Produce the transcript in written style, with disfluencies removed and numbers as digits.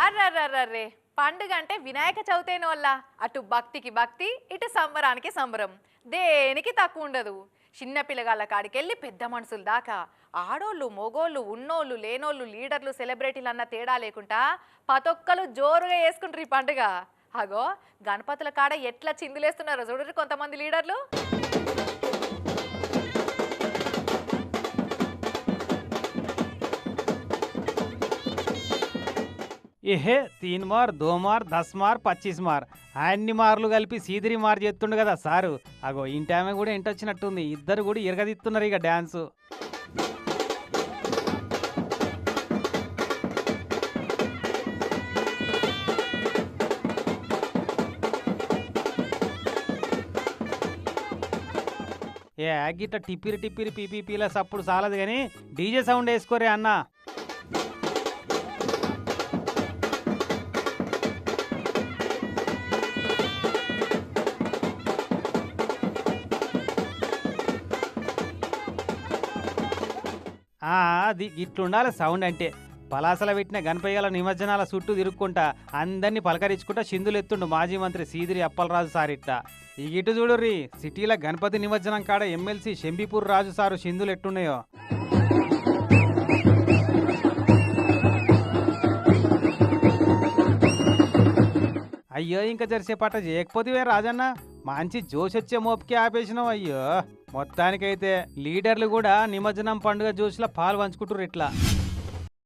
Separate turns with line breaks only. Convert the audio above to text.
అర్రర్రర్రే పండుగ అంటే వినాయక చవితేనోళ్ళ అటు భక్తికి భక్తి ఇటు సంబరానికి సంబరం దేనికి తక్కువ ఉండదు. చిన్న పిల్లగాళ్ళ కాడికెళ్ళి పెద్ద మనుషుల దాకా ఆడోళ్ళు మొగోళ్ళు ఉన్నోళ్ళు లేనోళ్ళు లీడర్లు సెలబ్రిటీలు అన్న తేడా లేకుండా పతొక్కలు జోరుగా వేసుకుంటారు ఈ పండుగ. అగో గణపతుల కాడ ఎట్లా చిందులేస్తున్నారో చూడరు కొంతమంది లీడర్లు.
ఏహే 3 మార్ 2 మార్ 10 మార్ 25 మార్ అన్ని మార్లు కలిపి సీదిరి మార్ చేస్తుండు కదా సారు. అగో ఇంటి ఆమె కూడా ఇంటొచ్చినట్టుంది. ఇద్దరు కూడా ఇరగదిస్తున్నారు ఇక డ్యాన్సు. ఏ గిట్ట టిప్పిరి టిప్పిరి పీపీపీల సప్పుడు చాలదు కానీ డీజే సౌండ్ వేసుకోరే అన్న. అది గిట్లుండాలి సౌండ్ అంటే. పలాసల పెట్టిన గణపయ్యల నిమజ్జనాల చుట్టూ తిరుక్కుంటా అందరినీ పలకరించుకుంటా చిందులెత్తుండు మాజీ మంత్రి సీదిరి అప్పలరాజు సారిట్ట. ఈ గిట్టు చూడుర్రి సిటీల గణపతి నిమజ్జనం కాడ ఎమ్మెల్సీ షంబీపూర్ రాజు సారు చిందులు ఎట్టున్నాయో. అయ్యో ఇంకా జరిసేపాట చేయకపోతే రాజన్న మంచి జోష్ వచ్చే మోపుకి ఆపేసినావు. అయ్యో మొత్తానికైతే లీడర్లు కూడా నిమజ్జనం పండుగ జోష్లో పాలు పంచుకుంటారు ఇట్లా.